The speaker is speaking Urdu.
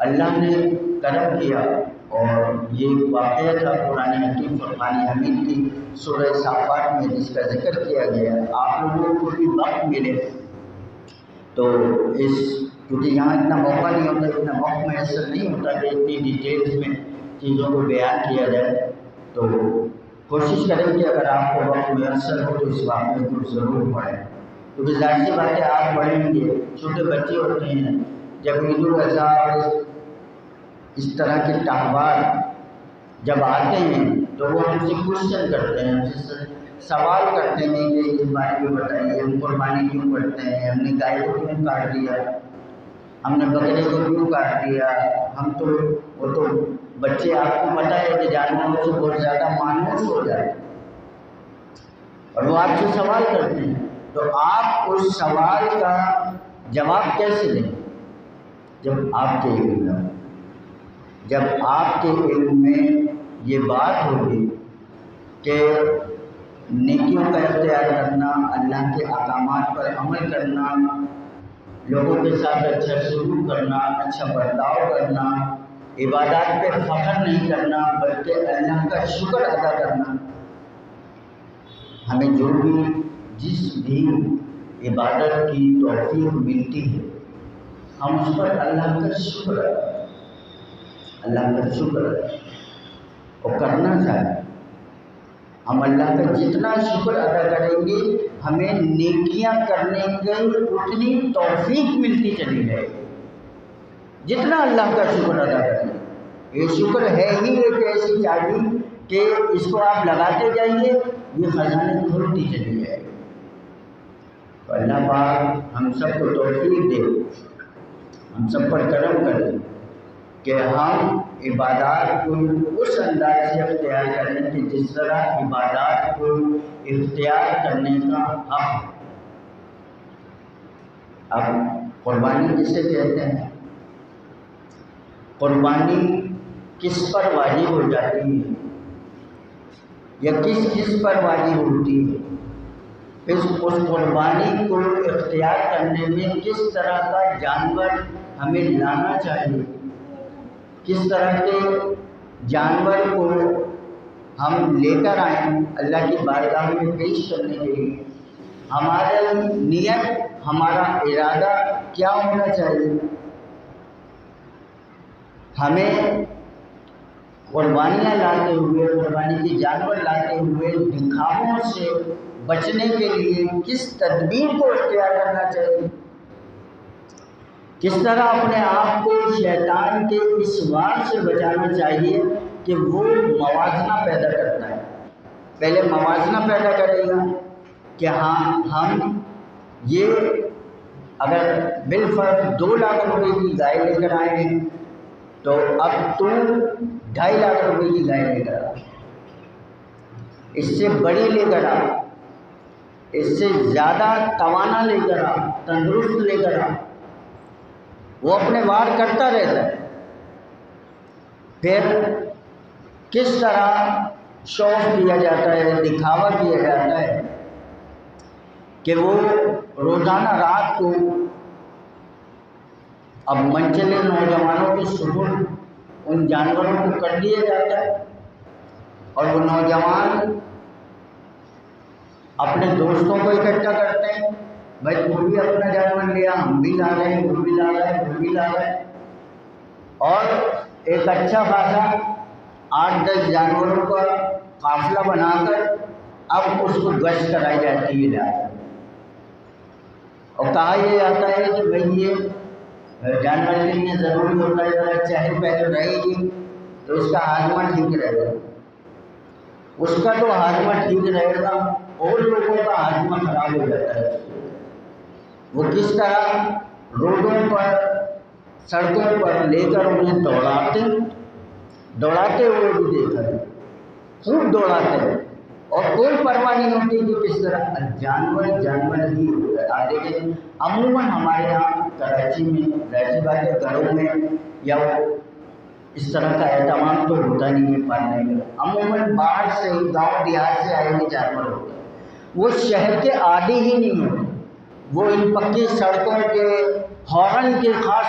اللہ نے کرم کیا اور یہ واقعہ تھا قرآن حکیم فرقان حمید کی سورہ صافات میں جس کا ذکر کیا گیا. آپ لوگوں کو بھی وقت ملے تو کیونکہ یہاں اتنا موقع نہیں ہوتا، اتنا وقت میسر نہیں ہوتا کہ اتنی ڈیٹیلز میں چیزوں کو بیان کیا جائے، تو کوشش کریں کہ اگر آپ کو وقت میسر ہو تو اس واقعے کو ضرور پڑھیں، کیونکہ ظاہر سی بات ہے آپ پڑھیں گے. چھوٹے بچے ہوتے ہیں، جب عید الاضحیٰ اور اس طرح کے تہوار جب آتے ہیں تو وہ ہم سے کوشچن کرتے ہیں، ہم سے سوال کرتے ہیں کہ اس بارے میں بتائیے، ہم قربانی کیوں کرتے ہیں، ہم نے گائے کو کیوں کاٹ دیا، ہم نے بکرے کو کیوں کاٹ دیا. ہم تو وہ تو بچے آپ کو پتہ ہے کہ جانوروں سے بہت زیادہ مانوس ہو جائے اور وہ آپ سے سوال کرتے ہیں، تو آپ اس سوال کا جواب کیسے دیں جب آپ کے علم میں جب آپ کے علم میں یہ بات ہوگی کہ نیکیوں کا اختیار کرنا، اللہ کے احکامات پر عمل کرنا، لوگوں کے ساتھ اچھا سلوک کرنا، اچھا برتاؤ کرنا، عبادات پہ فخر نہیں کرنا بلکہ اللہ کا شکر ادا کرنا. ہمیں جو بھی جس بھی عبادت کی توفیق ملتی ہے ہم اس پر اللہ کا شکر اور کرنا چاہیے. ہم اللہ کا جتنا شکر ادا کریں گے ہمیں نیکیاں کرنے کی اتنی توفیق ملتی چلی جائے گی. جتنا اللہ کا شکر ادا کریں، یہ شکر ہے ہی ایک ایسی چابی کہ اس کو آپ لگاتے جائیے یہ خزانے کھلتی چلی جائے گی. تو اللہ پاک ہم سب کو توفیق دے، ہم سب پر کرم کرے کہ ہم عبادات کو اس انداز سے اختیار کریں کہ جس طرح عبادات کو اختیار کرنے کا حق. اب قربانی کسے کہتے ہیں؟ قربانی کس پر واجب ہو جاتی ہے یا کس پر واجب ہوتی ہے؟ اس قربانی کو اختیار کرنے میں کس طرح کا جانور ہمیں لانا چاہیے، کس طرح کے جانور کو ہم لے کر آئیں اللہ کی بارگاہ میں پیش کرنے کے لیے. ہمارا نیت، ہمارا ارادہ کیا ہونا چاہیے؟ ہمیں قربانیاں لاتے ہوئے، قربانی کے جانور لاتے ہوئے دکھاووں سے بچنے کے لیے کس تدبیر کو اختیار کرنا چاہیے؟ کس طرح اپنے آپ کو شیطان کے اس وار سے بچانا چاہیے کہ وہ موازنہ پیدا کرتا ہے. پہلے موازنہ پیدا کرے گا کہ ہاں ہم یہ اگر بالفرض 2 لاکھ روپے کی گائے لے کر آئے ہیں تو اب تو 2.5 لاکھ روپے کی گائے لے کر آ، اس سے بڑی لے کر آ، اس سے زیادہ توانا لے کر آ، تندرست لے کر آ. وہ اپنے وار کرتا رہتا ہے. پھر کس طرح شوق کیا جاتا ہے، دکھاوا کیا جاتا ہے کہ وہ روزانہ رات کو اب منچلے نوجوانوں کے سپرد ان جانوروں کو کر دیا جاتا ہے اور وہ نوجوان اپنے دوستوں کو اکٹھا کرتے ہیں، بھائی تم بھی اپنا جانور لیا، ہم بھی لا رہے ہیں، وہ بھی لا رہے ہیں، وہ بھی لا رہے ہیں، اور ایک اچھا خاصا 8-10 جانوروں کا قافلہ بنا کر اب اس کو گشت کرائی جاتی ہے لا کر. اور کہا یہ جاتا ہے کہ بھائی یہ جانور کے لیے ضروری ہوتا ہے ذرا چہل پہل رہے گی تو اس کا ہاضمہ ٹھیک رہے گا. اس کا تو ہاضمہ ٹھیک رہے گا اور لوگوں کا ہاضمہ خراب ہو جاتا ہے. وہ کس طرح روڈوں پر، سڑکوں پر لے کر انہیں دوڑاتے ہوئے بھی دیکھا ہے، خوب دوڑاتے ہیں اور کوئی پرواہ نہیں ہوتی کہ کس طرح جانور ہی ہوتا ہے. آگے کے عموماً ہمارے یہاں کراچی میں ظاہر بات ہے گھروں میں یا اس طرح کا اہتمام تو ہوتا نہیں ہے پالنے کا. عموماً باہر سے گاؤں دیہات سے آئے ہوئے جانور ہوتے ہیں، وہ شہر کے عادی ہی نہیں ہوتے. وہ ان پکی سڑکوں کے ہارن کے خاص